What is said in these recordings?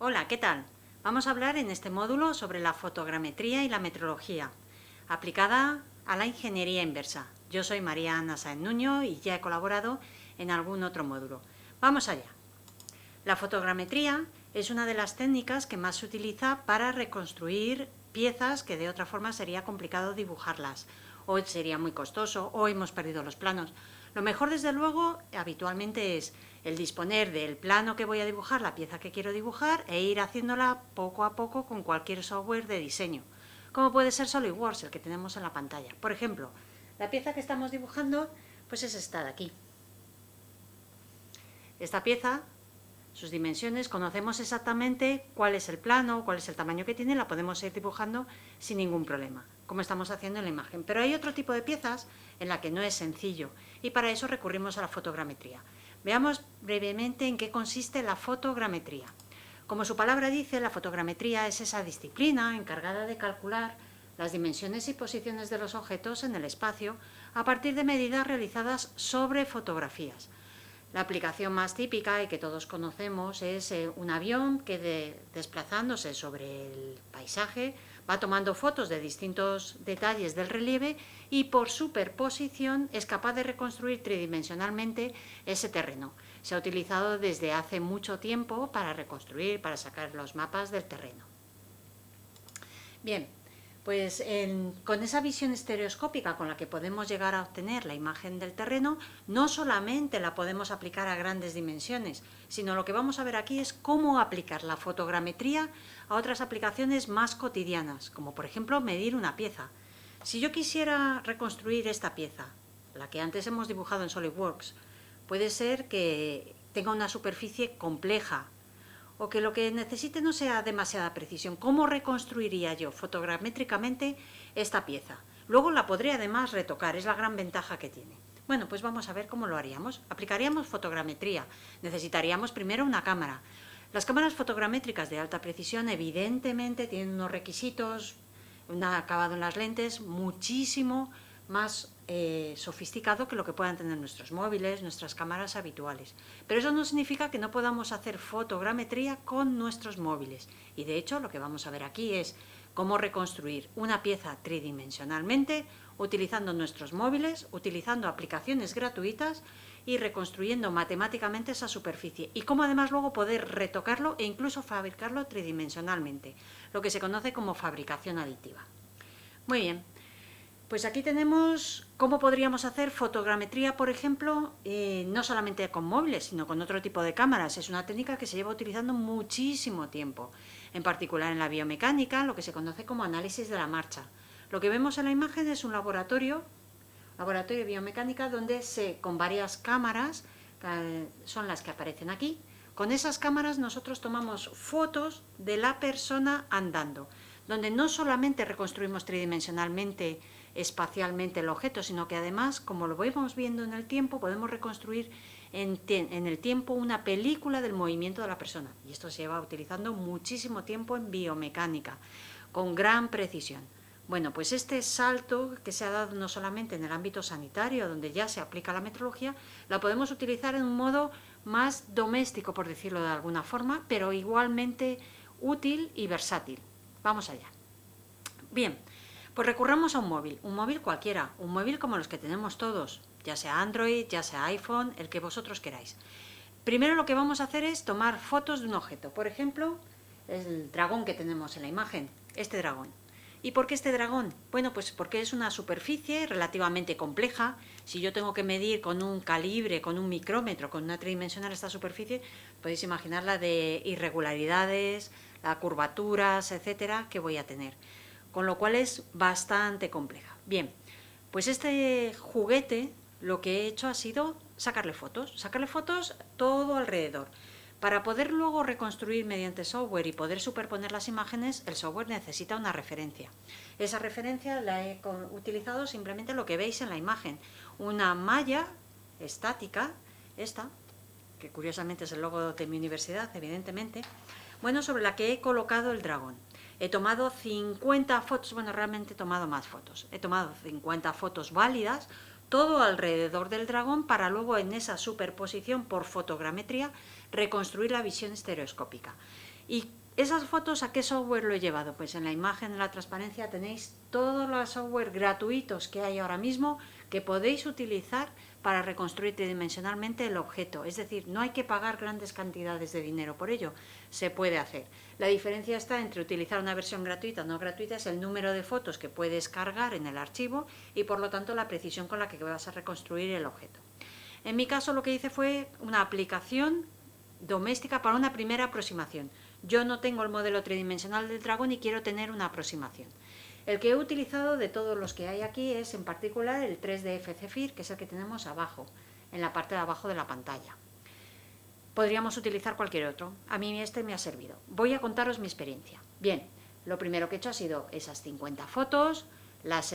Hola, ¿qué tal? Vamos a hablar en este módulo sobre la fotogrametría y la metrología, aplicada a la ingeniería inversa. Yo soy María Ana Sáenz Nuño y ya he colaborado en algún otro módulo. Vamos allá. La fotogrametría es una de las técnicas que más se utiliza para reconstruir piezas que de otra forma sería complicado dibujarlas, o sería muy costoso, o hemos perdido los planos. Lo mejor, desde luego, habitualmente es el disponer del plano que voy a dibujar, la pieza que quiero dibujar, e ir haciéndola poco a poco con cualquier software de diseño, como puede ser SolidWorks, el que tenemos en la pantalla. Por ejemplo, la pieza que estamos dibujando pues es esta de aquí. Esta pieza, sus dimensiones, conocemos exactamente cuál es el plano, cuál es el tamaño que tiene, la podemos ir dibujando sin ningún problema, como estamos haciendo en la imagen. Pero hay otro tipo de piezas en la que no es sencillo y para eso recurrimos a la fotogrametría. Veamos brevemente en qué consiste la fotogrametría. Como su palabra dice, la fotogrametría es esa disciplina encargada de calcular las dimensiones y posiciones de los objetos en el espacio a partir de medidas realizadas sobre fotografías. La aplicación más típica y que todos conocemos es un avión que desplazándose sobre el paisaje va tomando fotos de distintos detalles del relieve y por superposición es capaz de reconstruir tridimensionalmente ese terreno. Se ha utilizado desde hace mucho tiempo para reconstruir, para sacar los mapas del terreno. Bien, pues con esa visión estereoscópica con la que podemos llegar a obtener la imagen del terreno, no solamente la podemos aplicar a grandes dimensiones, sino lo que vamos a ver aquí es cómo aplicar la fotogrametría a otras aplicaciones más cotidianas, como por ejemplo medir una pieza. Si yo quisiera reconstruir esta pieza, la que antes hemos dibujado en SolidWorks, puede ser que tenga una superficie compleja, o que lo que necesite no sea demasiada precisión. ¿Cómo reconstruiría yo fotogramétricamente esta pieza? Luego la podré además retocar, es la gran ventaja que tiene. Bueno, pues vamos a ver cómo lo haríamos. Aplicaríamos fotogrametría. Necesitaríamos primero una cámara. Las cámaras fotogramétricas de alta precisión evidentemente tienen unos requisitos, un acabado en las lentes muchísimo más sofisticado que lo que puedan tener nuestros móviles, nuestras cámaras habituales. Pero eso no significa que no podamos hacer fotogrametría con nuestros móviles. Y de hecho lo que vamos a ver aquí es cómo reconstruir una pieza tridimensionalmente utilizando nuestros móviles, utilizando aplicaciones gratuitas y reconstruyendo matemáticamente esa superficie. Y cómo además luego poder retocarlo e incluso fabricarlo tridimensionalmente, lo que se conoce como fabricación aditiva. Muy bien. Pues aquí tenemos cómo podríamos hacer fotogrametría, por ejemplo, no solamente con móviles, sino con otro tipo de cámaras. Es una técnica que se lleva utilizando muchísimo tiempo, en particular en la biomecánica, lo que se conoce como análisis de la marcha. Lo que vemos en la imagen es un laboratorio de biomecánica donde con varias cámaras, son las que aparecen aquí, con esas cámaras nosotros tomamos fotos de la persona andando, donde no solamente reconstruimos tridimensionalmente, espacialmente el objeto, sino que además, como lo vamos viendo en el tiempo, podemos reconstruir en el tiempo una película del movimiento de la persona. Y esto se lleva utilizando muchísimo tiempo en biomecánica, con gran precisión. Bueno, pues este salto que se ha dado no solamente en el ámbito sanitario, donde ya se aplica la metrología, la podemos utilizar en un modo más doméstico, por decirlo de alguna forma, pero igualmente útil y versátil. Vamos allá. Bien, pues recurramos a un móvil cualquiera, un móvil como los que tenemos todos, ya sea Android, ya sea iPhone, el que vosotros queráis. Primero lo que vamos a hacer es tomar fotos de un objeto, por ejemplo, el dragón que tenemos en la imagen, este dragón. ¿Y por qué este dragón? Bueno, pues porque es una superficie relativamente compleja. Si yo tengo que medir con un calibre, con un micrómetro, con una tridimensional esta superficie, podéis imaginar la de irregularidades, las curvaturas, etcétera, que voy a tener. Con lo cual es bastante compleja. Bien, pues este juguete lo que he hecho ha sido sacarle fotos todo alrededor. Para poder luego reconstruir mediante software y poder superponer las imágenes, el software necesita una referencia. Esa referencia la he utilizado simplemente lo que veis en la imagen. Una malla estática, esta, que curiosamente es el logo de mi universidad, evidentemente, bueno, sobre la que he colocado el dragón. He tomado 50 fotos, bueno, realmente he tomado más fotos. He tomado 50 fotos válidas, todo alrededor del dragón, para luego en esa superposición por fotogrametría reconstruir la visión estereoscópica. ¿Y esas fotos a qué software lo he llevado? Pues en la imagen de la transparencia tenéis todos los software gratuitos que hay ahora mismo que podéis utilizar para reconstruir tridimensionalmente el objeto. Es decir, no hay que pagar grandes cantidades de dinero por ello, se puede hacer. La diferencia está entre utilizar una versión gratuita o no gratuita, es el número de fotos que puedes cargar en el archivo y por lo tanto la precisión con la que vas a reconstruir el objeto. En mi caso lo que hice fue una aplicación doméstica para una primera aproximación. Yo no tengo el modelo tridimensional del dragón y quiero tener una aproximación. El que he utilizado de todos los que hay aquí es en particular el 3DF Zephyr, que es el que tenemos abajo, en la parte de abajo de la pantalla. Podríamos utilizar cualquier otro. A mí este me ha servido. Voy a contaros mi experiencia. Bien, lo primero que he hecho ha sido esas 50 fotos, las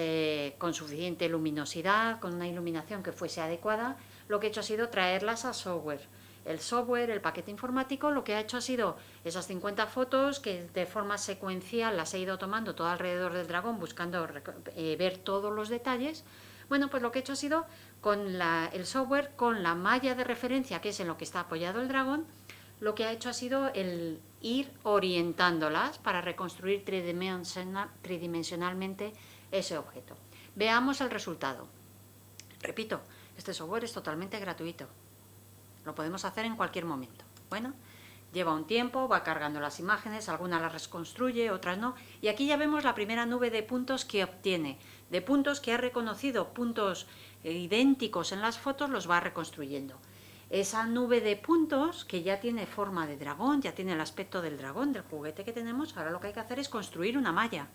con suficiente luminosidad, con una iluminación que fuese adecuada. Lo que he hecho ha sido traerlas a software. El software, el paquete informático, lo que ha hecho ha sido esas 50 fotos que de forma secuencial las he ido tomando todo alrededor del dragón, buscando ver todos los detalles. Bueno, pues lo que he hecho ha sido con el software, con la malla de referencia, que es en lo que está apoyado el dragón, lo que ha hecho ha sido el ir orientándolas para reconstruir tridimensionalmente ese objeto. Veamos el resultado. Repito, este software es totalmente gratuito. Lo podemos hacer en cualquier momento. Bueno, lleva un tiempo, va cargando las imágenes, algunas las reconstruye, otras no. Y aquí ya vemos la primera nube de puntos que obtiene. De puntos que ha reconocido, puntos idénticos en las fotos, los va reconstruyendo. Esa nube de puntos, que ya tiene forma de dragón, ya tiene el aspecto del dragón, del juguete que tenemos, ahora lo que hay que hacer es construir una malla.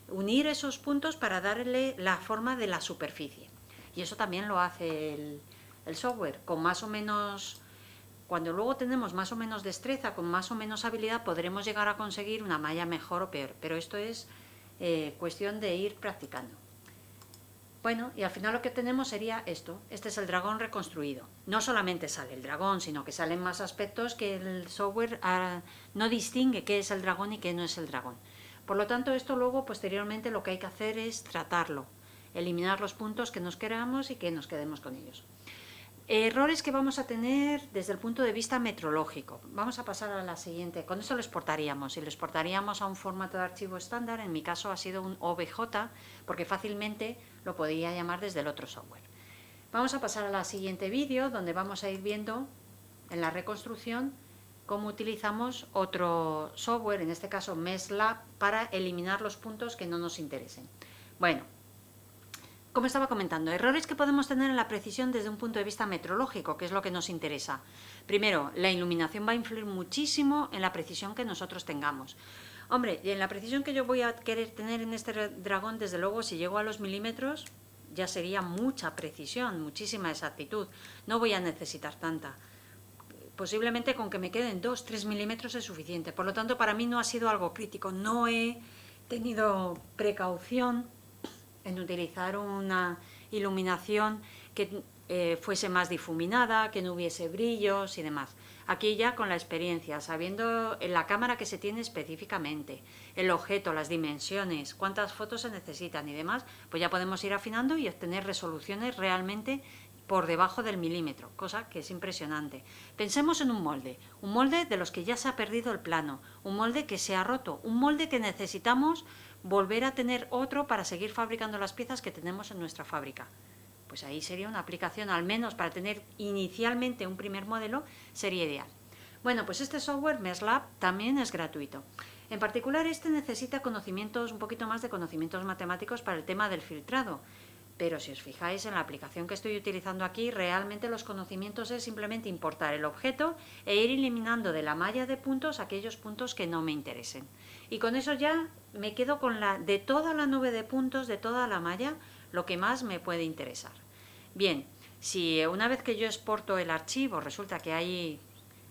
Unir esos puntos para darle la forma de la superficie. Y eso también lo hace el software, con más o menos, cuando luego tenemos más o menos destreza, con más o menos habilidad, podremos llegar a conseguir una malla mejor o peor, pero esto es cuestión de ir practicando. Bueno, y al final lo que tenemos sería esto, este es el dragón reconstruido. No solamente sale el dragón, sino que salen más aspectos que el software no distingue qué es el dragón y qué no es el dragón. Por lo tanto, esto luego, posteriormente, lo que hay que hacer es tratarlo, eliminar los puntos que nos queramos y que nos quedemos con ellos. Errores que vamos a tener desde el punto de vista metrológico. Vamos a pasar a la siguiente. Con esto lo exportaríamos. Si lo exportaríamos a un formato de archivo estándar, en mi caso ha sido un OBJ, porque fácilmente lo podía llamar desde el otro software. Vamos a pasar a la siguiente vídeo, donde vamos a ir viendo en la reconstrucción cómo utilizamos otro software, en este caso MeshLab, para eliminar los puntos que no nos interesen. Bueno, como estaba comentando, errores que podemos tener en la precisión desde un punto de vista metrológico, que es lo que nos interesa. Primero, la iluminación va a influir muchísimo en la precisión que nosotros tengamos. Hombre, en la precisión que yo voy a querer tener en este dragón, desde luego, si llego a los milímetros, ya sería mucha precisión, muchísima exactitud. No voy a necesitar tanta. Posiblemente con que me queden 2-3 milímetros es suficiente. Por lo tanto, para mí no ha sido algo crítico. No he tenido precaución en utilizar una iluminación que fuese más difuminada, que no hubiese brillos y demás. Aquí ya con la experiencia, sabiendo la cámara que se tiene específicamente, el objeto, las dimensiones, cuántas fotos se necesitan y demás, pues ya podemos ir afinando y obtener resoluciones realmente por debajo del milímetro, cosa que es impresionante. Pensemos en un molde de los que ya se ha perdido el plano, un molde que se ha roto, un molde que necesitamos volver a tener otro para seguir fabricando las piezas que tenemos en nuestra fábrica. Pues ahí sería una aplicación, al menos para tener inicialmente un primer modelo, sería ideal. Bueno, pues este software MeshLab también es gratuito. En particular este necesita conocimientos, un poquito más de conocimientos matemáticos para el tema del filtrado. Pero si os fijáis en la aplicación que estoy utilizando aquí, realmente los conocimientos es simplemente importar el objeto e ir eliminando de la malla de puntos aquellos puntos que no me interesen. Y con eso ya me quedo con de toda la nube de puntos, de toda la malla, lo que más me puede interesar. Bien, si una vez que yo exporto el archivo resulta que hay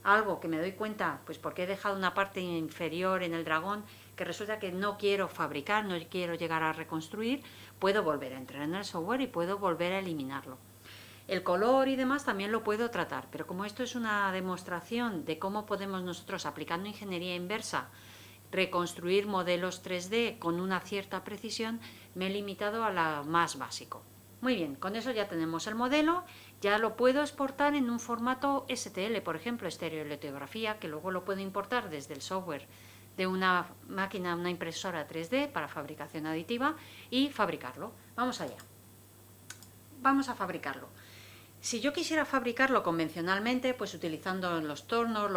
algo que me doy cuenta, pues porque he dejado una parte inferior en el dragón, que resulta que no quiero fabricar, no quiero llegar a reconstruir, puedo volver a entrar en el software y puedo volver a eliminarlo. El color y demás también lo puedo tratar, pero como esto es una demostración de cómo podemos nosotros, aplicando ingeniería inversa, reconstruir modelos 3D con una cierta precisión, me he limitado a lo más básico. Muy bien, con eso ya tenemos el modelo, ya lo puedo exportar en un formato STL, por ejemplo, estereolitografía, que luego lo puedo importar desde el software de una máquina, una impresora 3D para fabricación aditiva y fabricarlo. Vamos allá. Vamos a fabricarlo. Si yo quisiera fabricarlo convencionalmente, pues utilizando los tornos,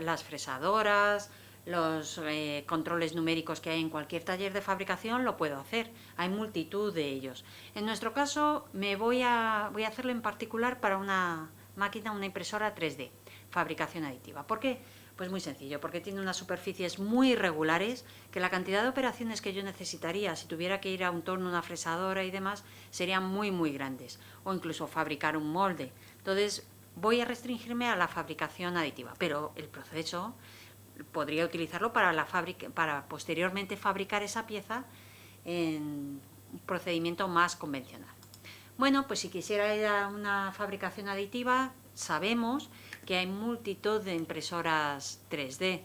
las fresadoras, los controles numéricos que hay en cualquier taller de fabricación, lo puedo hacer. Hay multitud de ellos. En nuestro caso, voy a hacerlo en particular para una máquina, una impresora 3D, fabricación aditiva. ¿Por qué? Pues muy sencillo, porque tiene unas superficies muy irregulares, que la cantidad de operaciones que yo necesitaría si tuviera que ir a un torno, una fresadora y demás, serían muy grandes, o incluso fabricar un molde. Entonces voy a restringirme a la fabricación aditiva, pero el proceso podría utilizarlo para posteriormente fabricar esa pieza en un procedimiento más convencional. Bueno, pues si quisiera ir a una fabricación aditiva, sabemos que hay multitud de impresoras 3D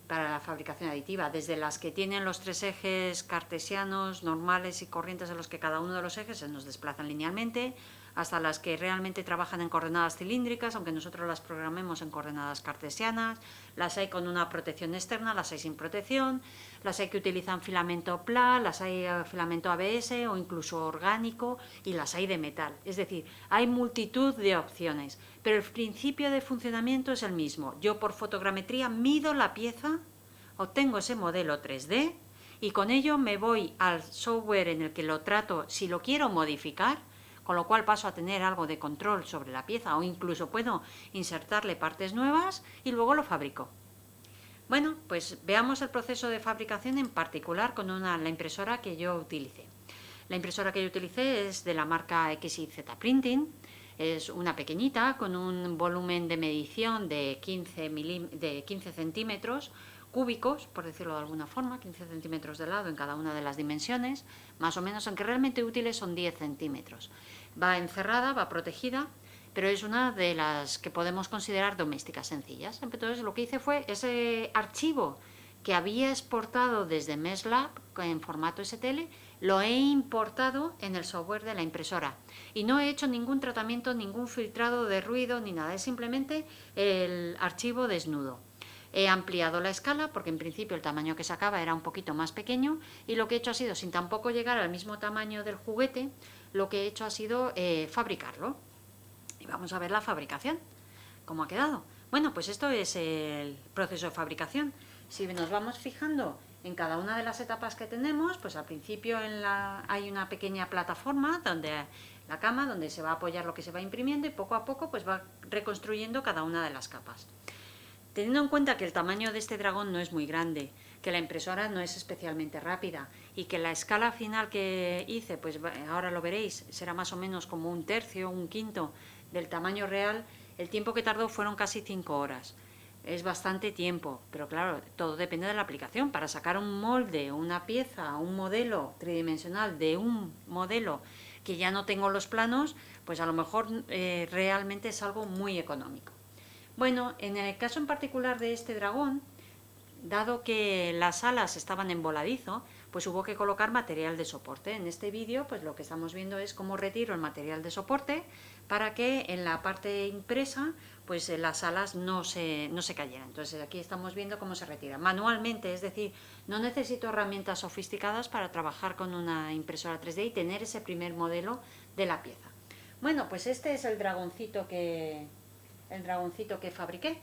para la fabricación aditiva, desde las que tienen los 3 ejes cartesianos normales y corrientes en los que cada uno de los ejes se nos desplazan linealmente, hasta las que realmente trabajan en coordenadas cilíndricas, aunque nosotros las programemos en coordenadas cartesianas. Las hay con una protección externa, las hay sin protección, las hay que utilizan filamento PLA, las hay filamento ABS o incluso orgánico, y las hay de metal. Es decir, hay multitud de opciones, pero el principio de funcionamiento es el mismo. Yo por fotogrametría mido la pieza, obtengo ese modelo 3D y con ello me voy al software en el que lo trato si lo quiero modificar, con lo cual paso a tener algo de control sobre la pieza o incluso puedo insertarle partes nuevas y luego lo fabrico. Bueno, pues veamos el proceso de fabricación en particular con la impresora que yo utilicé. La impresora que yo utilicé es de la marca XYZ Printing, es una pequeñita con un volumen de medición de 15 centímetros cúbicos, por decirlo de alguna forma, 15 centímetros de lado en cada una de las dimensiones, más o menos, aunque realmente útiles son 10 centímetros. Va encerrada, va protegida, pero es una de las que podemos considerar domésticas sencillas. Entonces lo que hice fue ese archivo que había exportado desde MeshLab en formato STL, lo he importado en el software de la impresora y no he hecho ningún tratamiento, ningún filtrado de ruido ni nada, es simplemente el archivo desnudo. He ampliado la escala porque en principio el tamaño que sacaba era un poquito más pequeño y lo que he hecho ha sido, sin tampoco llegar al mismo tamaño del juguete, lo que he hecho ha sido fabricarlo. Y vamos a ver la fabricación, cómo ha quedado. Bueno, pues esto es el proceso de fabricación. Si nos vamos fijando en cada una de las etapas que tenemos, pues al principio hay una pequeña plataforma donde la cama, donde se va a apoyar lo que se va imprimiendo y poco a poco pues va reconstruyendo cada una de las capas. Teniendo en cuenta que el tamaño de este dragón no es muy grande, que la impresora no es especialmente rápida y que la escala final que hice, pues ahora lo veréis, será más o menos como un tercio, un quinto del tamaño real, el tiempo que tardó fueron casi 5 horas. Es bastante tiempo, pero claro, todo depende de la aplicación. Para sacar un molde, una pieza, un modelo tridimensional de un modelo que ya no tengo los planos, pues a lo mejor realmente es algo muy económico. Bueno, en el caso en particular de este dragón, dado que las alas estaban en voladizo, pues hubo que colocar material de soporte. En este vídeo, pues lo que estamos viendo es cómo retiro el material de soporte para que en la parte impresa, pues las alas no se cayeran. Entonces aquí estamos viendo cómo se retira manualmente, es decir, no necesito herramientas sofisticadas para trabajar con una impresora 3D y tener ese primer modelo de la pieza. Bueno, pues este es el dragoncito que fabriqué,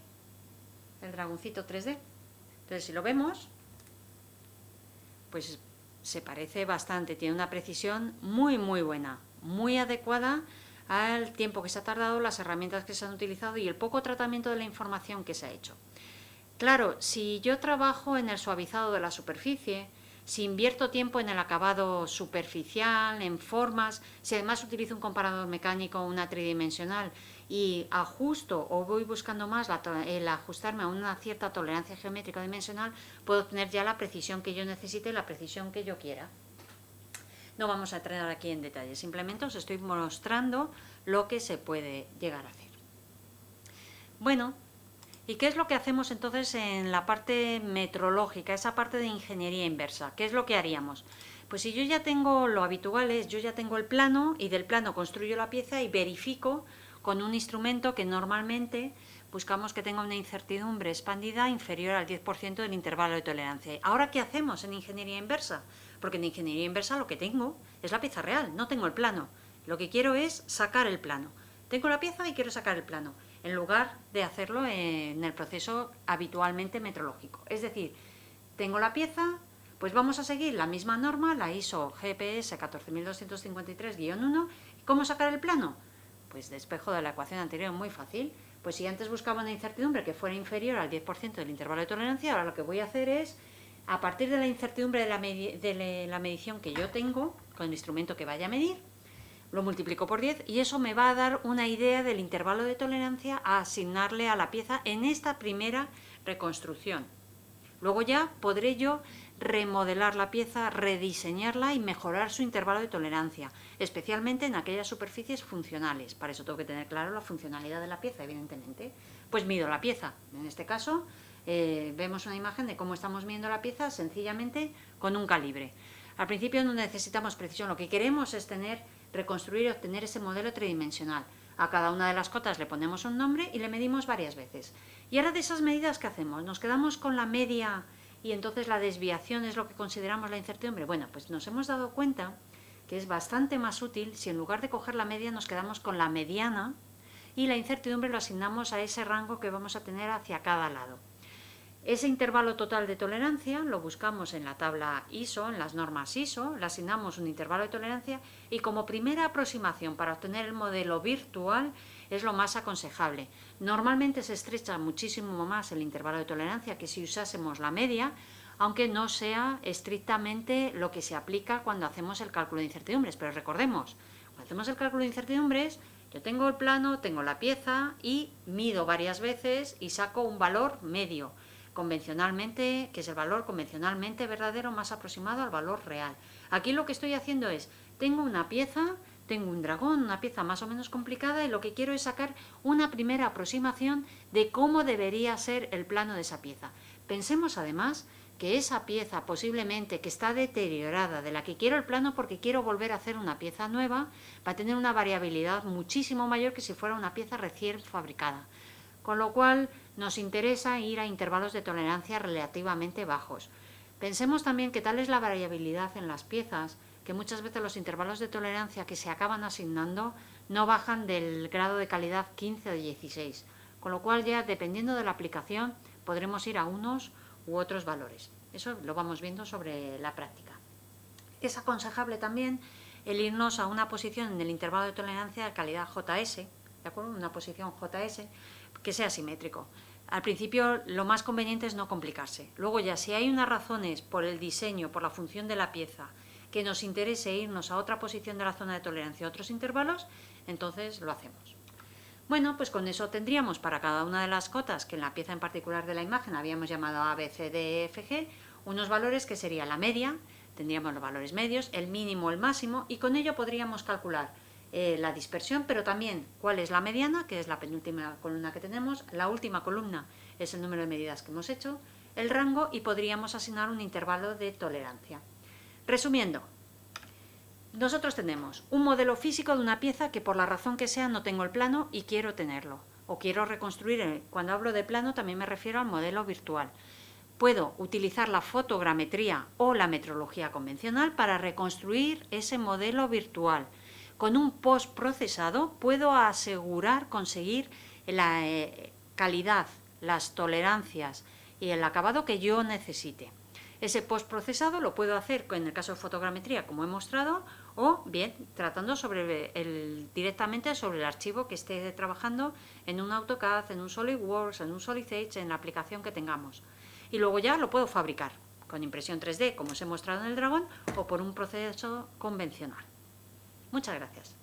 el dragoncito 3D. Entonces, si lo vemos, pues se parece bastante, tiene una precisión muy buena, muy adecuada al tiempo que se ha tardado, las herramientas que se han utilizado y el poco tratamiento de la información que se ha hecho. Claro, si yo trabajo en el suavizado de la superficie, si invierto tiempo en el acabado superficial, en formas, si además utilizo un comparador mecánico, una tridimensional, y ajusto o voy buscando más el ajustarme a una cierta tolerancia geométrica dimensional, puedo obtener ya la precisión que yo necesite, la precisión que yo quiera. No vamos a entrar aquí en detalle, simplemente os estoy mostrando lo que se puede llegar a hacer. Bueno, ¿y qué es lo que hacemos entonces en la parte metrológica, esa parte de ingeniería inversa? ¿Qué es lo que haríamos? Pues si yo ya tengo, lo habitual es, yo ya tengo el plano y del plano construyo la pieza y verifico con un instrumento que normalmente buscamos que tenga una incertidumbre expandida inferior al 10% del intervalo de tolerancia. ¿Ahora qué hacemos en ingeniería inversa? Porque en ingeniería inversa lo que tengo es la pieza real, no tengo el plano. Lo que quiero es sacar el plano. Tengo la pieza y quiero sacar el plano, en lugar de hacerlo en el proceso habitualmente metrológico. Es decir, tengo la pieza, pues vamos a seguir la misma norma, la ISO GPS 14253-1. ¿Cómo sacar el plano? Pues despejo de la ecuación anterior, muy fácil. Pues si antes buscaba una incertidumbre que fuera inferior al 10% del intervalo de tolerancia, ahora lo que voy a hacer es, a partir de la incertidumbre de la medición que yo tengo, con el instrumento que vaya a medir, lo multiplico por 10 y eso me va a dar una idea del intervalo de tolerancia a asignarle a la pieza en esta primera reconstrucción. Luego ya podré yo remodelar la pieza, rediseñarla y mejorar su intervalo de tolerancia, especialmente en aquellas superficies funcionales. Para eso tengo que tener claro la funcionalidad de la pieza, evidentemente. Pues mido la pieza. En este caso vemos una imagen de cómo estamos midiendo la pieza sencillamente con un calibre. Al principio no necesitamos precisión, lo que queremos es reconstruir y obtener ese modelo tridimensional. A cada una de las cotas le ponemos un nombre y le medimos varias veces. Y ahora de esas medidas, ¿qué hacemos? ¿Nos quedamos con la media y entonces la desviación es lo que consideramos la incertidumbre? Bueno, pues nos hemos dado cuenta que es bastante más útil si en lugar de coger la media nos quedamos con la mediana y la incertidumbre lo asignamos a ese rango que vamos a tener hacia cada lado. Ese intervalo total de tolerancia lo buscamos en la tabla ISO, en las normas ISO, le asignamos un intervalo de tolerancia y como primera aproximación para obtener el modelo virtual es lo más aconsejable. Normalmente se estrecha muchísimo más el intervalo de tolerancia que si usásemos la media, aunque no sea estrictamente lo que se aplica cuando hacemos el cálculo de incertidumbres. Pero recordemos, cuando hacemos el cálculo de incertidumbres, yo tengo el plano, tengo la pieza y mido varias veces y saco un valor medio, convencionalmente, que es el valor convencionalmente verdadero más aproximado al valor real. Aquí lo que estoy haciendo es, tengo una pieza, tengo un dragón, una pieza más o menos complicada y lo que quiero es sacar una primera aproximación de cómo debería ser el plano de esa pieza. Pensemos además que esa pieza posiblemente que está deteriorada, de la que quiero el plano porque quiero volver a hacer una pieza nueva, va a tener una variabilidad muchísimo mayor que si fuera una pieza recién fabricada. Con lo cual nos interesa ir a intervalos de tolerancia relativamente bajos. Pensemos también que tal es la variabilidad en las piezas, que muchas veces los intervalos de tolerancia que se acaban asignando no bajan del grado de calidad 15 o 16, con lo cual ya dependiendo de la aplicación podremos ir a unos u otros valores. Eso lo vamos viendo sobre la práctica. Es aconsejable también el irnos a una posición en el intervalo de tolerancia de calidad JS, ¿de acuerdo? Una posición JS que sea simétrico. Al principio lo más conveniente es no complicarse. Luego ya si hay unas razones por el diseño, por la función de la pieza, que nos interese irnos a otra posición de la zona de tolerancia, a otros intervalos, entonces lo hacemos. Bueno, pues con eso tendríamos para cada una de las cotas, que en la pieza en particular de la imagen habíamos llamado A, B, C, D, E, F, G, unos valores que sería la media, tendríamos los valores medios, el mínimo, el máximo, y con ello podríamos calcular la dispersión, pero también cuál es la mediana, que es la penúltima columna que tenemos, la última columna es el número de medidas que hemos hecho, el rango y podríamos asignar un intervalo de tolerancia. Resumiendo, nosotros tenemos un modelo físico de una pieza que por la razón que sea no tengo el plano y quiero tenerlo, o quiero reconstruir. Cuando hablo de plano también me refiero al modelo virtual. Puedo utilizar la fotogrametría o la metrología convencional para reconstruir ese modelo virtual. Con un postprocesado puedo asegurar conseguir la calidad, las tolerancias y el acabado que yo necesite. Ese postprocesado lo puedo hacer en el caso de fotogrametría, como he mostrado, o bien tratando directamente sobre el archivo que esté trabajando en un AutoCAD, en un SolidWorks, en un SolidEdge, en la aplicación que tengamos. Y luego ya lo puedo fabricar con impresión 3D, como os he mostrado en el dragón, o por un proceso convencional. Muchas gracias.